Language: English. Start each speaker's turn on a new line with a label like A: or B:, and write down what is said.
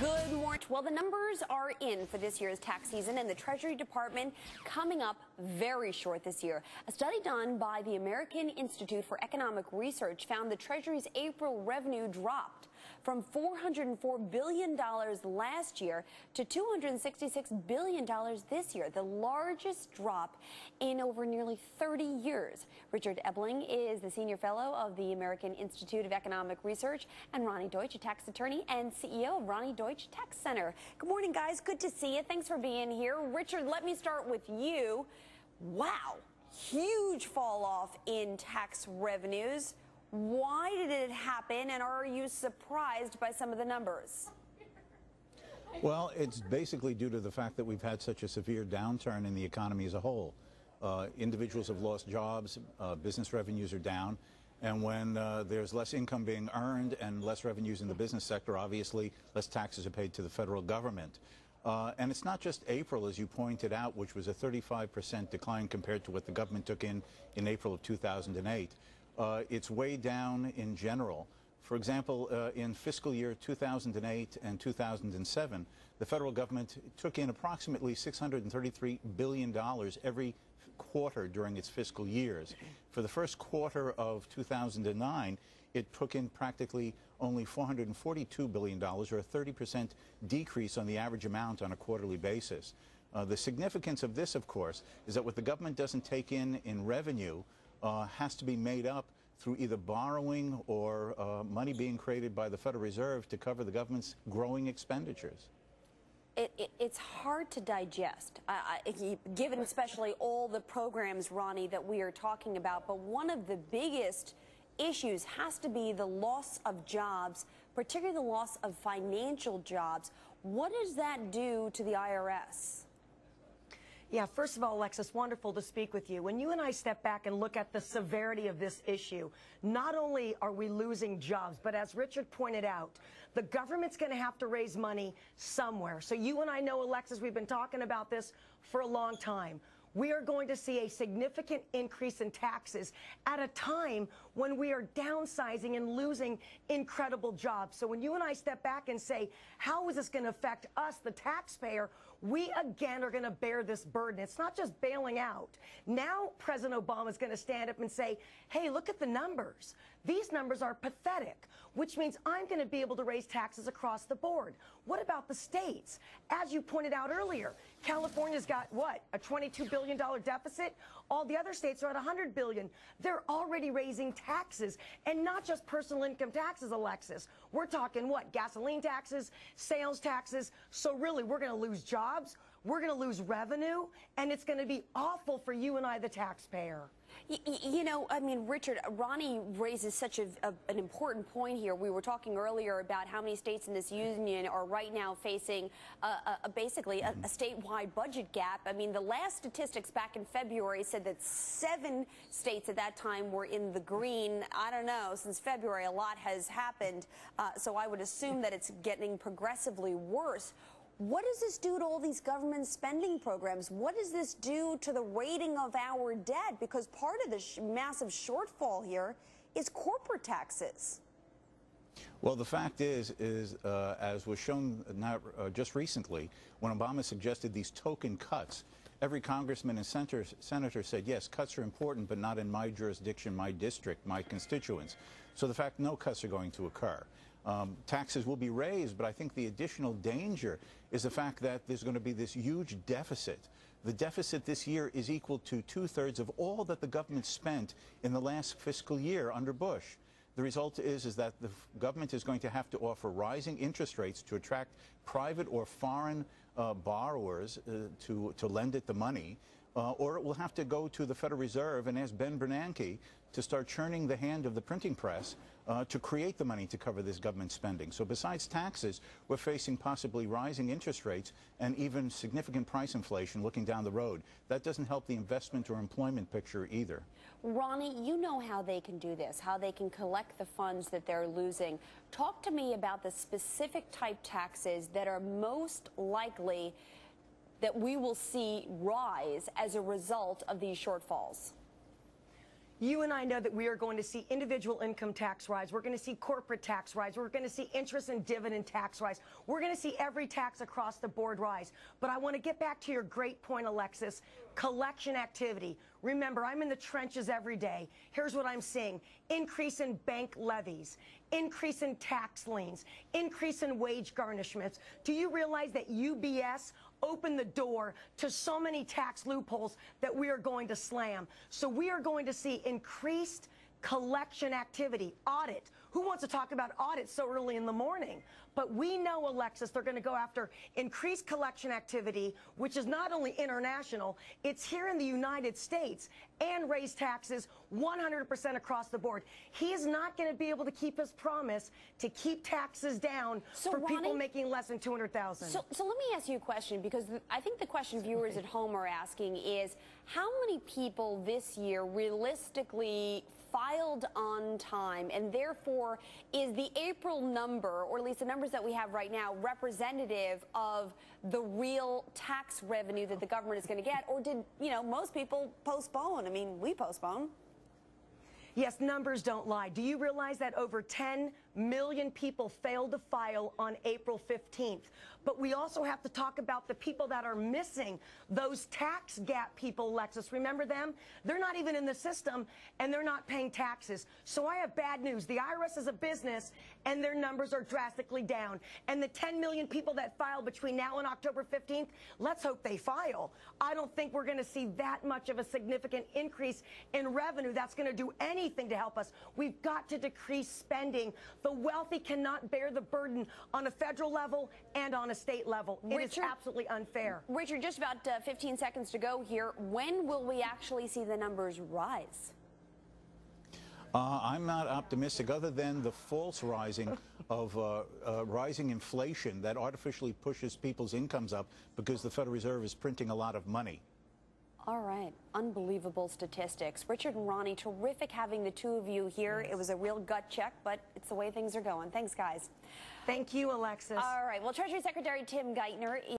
A: Good morning. Well, the numbers are in for this year's tax season, and the Treasury Department coming up very short this year. A study done by the American Institute for Economic Research found the Treasury's April revenue dropped from $404 billion last year to $266 billion this year, the largest drop in over nearly 30 years. Richard Ebling is the Senior Fellow of the American Institute of Economic Research, and Roni Deutch, a tax attorney and CEO of Roni Deutch Tax Center. Good morning, guys. Good to see you. Thanks for being here. Richard, let me start with you. Wow, huge fall off in tax revenues. Why did it happen, and are you surprised by some of the numbers?
B: Well, it's basically due to the fact that we've had such a severe downturn in the economy as a whole. Individuals have lost jobs, business revenues are down, and when there's less income being earned and less revenues in the business sector, obviously less taxes are paid to the federal government. And it's not just April, as you pointed out, which was a 35% decline compared to what the government took in April of 2008. It's way down in general. For example, in fiscal year 2008 and 2007, the federal government took in approximately $633 billion every quarter during its fiscal years. For the first quarter of 2009, it took in practically only $442 billion, or a 30% decrease on the average amount on a quarterly basis. The significance of this, of course, is that what the government doesn't take in revenue has to be made up through either borrowing or money being created by the Federal Reserve to cover the government's growing expenditures.
A: It's hard to digest, given especially all the programs, Roni, that we are talking about. But one of the biggest issues has to be the loss of jobs, particularly the loss of financial jobs. What does that do to the IRS?
C: Yeah, first of all, Alexis, wonderful to speak with you. When you and I step back and look at the severity of this issue, not only are we losing jobs, but as Richard pointed out, the government's going to have to raise money somewhere. So you and I know, Alexis, we've been talking about this for a long time. We are going to see a significant increase in taxes at a time when we are downsizing and losing incredible jobs. So when you and I step back and say, how is this going to affect us, the taxpayer, we again are going to bear this burden. It's not just bailing out. Now President Obama is going to stand up and say, hey, look at the numbers. These numbers are pathetic, which means I'm going to be able to raise taxes across the board. What about the states? As you pointed out earlier, California's got, what, a $22 billion deficit? All the other states are at $100 billion. They're already raising taxes, and not just personal income taxes, Alexis. We're talking, what, gasoline taxes, sales taxes. So really, we're going to lose jobs, we're going to lose revenue, and it's going to be awful for you and I, the taxpayer.
A: You know, I mean, Richard, Roni raises such an important point here. We were talking earlier about how many states in this union are right now facing basically a statewide budget gap. I mean, the last statistics back in February said that 7 states at that time were in the green. I don't know, since February a lot has happened, so I would assume that it's getting progressively worse. What does this do to all these government spending programs? What does this do to the rating of our debt? Because part of the massive shortfall here is corporate taxes.
B: Well, the fact is as was shown just recently, when Obama suggested these token cuts, every congressman and senator said, yes, cuts are important, but not in my jurisdiction, my district, my constituents. So the fact no cuts are going to occur. Taxes will be raised, but I think the additional danger is the fact that there's going to be this huge deficit. The deficit this year is equal to 2/3 of all that the government spent in the last fiscal year under Bush. The result is that the government is going to have to offer rising interest rates to attract private or foreign borrowers to lend it the money, or it will have to go to the Federal Reserve and ask Ben Bernanke to start churning the hand of the printing press to create the money to cover this government spending. So besides taxes, we're facing possibly rising interest rates and even significant price inflation looking down the road. That doesn't help the investment or employment picture either.
A: Roni, you know how they can do this, how they can collect the funds that they're losing. Talk to me about the specific type taxes that are most likely that we will see rise as a result of these shortfalls.
C: You and I know that we are going to see individual income tax rise. We're going to see corporate tax rise. We're going to see interest and dividend tax rise. We're going to see every tax across the board rise. But I want to get back to your great point, Alexis. Collection activity. Remember, I'm in the trenches every day. Here's what I'm seeing. Increase in bank levies, increase in tax liens, increase in wage garnishments. Do you realize that UBS opened the door to so many tax loopholes that we are going to slam? So we are going to see increased collection activity, audit. Who wants to talk about audit so early in the morning? But we know, Alexis, they're going to go after increased collection activity, which is not only international, it's here in the United States, and raise taxes 100% across the board. He is not going to be able to keep his promise to keep taxes down for people making less than $200,000.
A: So let me ask you a question, because I think the question viewers at home are asking is, how many people this year realistically filed on time, and therefore is the April number, or at least the numbers that we have right now, representative of the real tax revenue that the government is going to get? Or did, you know, most people postpone? I mean, we postpone.
C: Yes, numbers don't lie. Do you realize that over 10 million people failed to file on April 15th? But we also have to talk about the people that are missing, those tax gap people, Alexis. Remember them? They're not even in the system, and they're not paying taxes. So I have bad news. The IRS is a business, and their numbers are drastically down. And the 10 million people that filed between now and October 15th, let's hope they file. I don't think we're going to see that much of a significant increase in revenue that's going to do anything to help us. We've got to decrease spending. The wealthy cannot bear the burden on a federal level and on a state level. It is absolutely unfair.
A: Richard, just about 15 seconds to go here. When will we actually see the numbers rise?
B: I'm not optimistic, other than the false rising of rising inflation that artificially pushes people's incomes up because the Federal Reserve is printing a lot of money.
A: All right. Unbelievable statistics. Richard and Roni, terrific having the two of you here. Yes. It was a real gut check, but it's the way things are going. Thanks, guys.
C: Thank you, Alexis.
A: All right. Well, Treasury Secretary Tim Geithner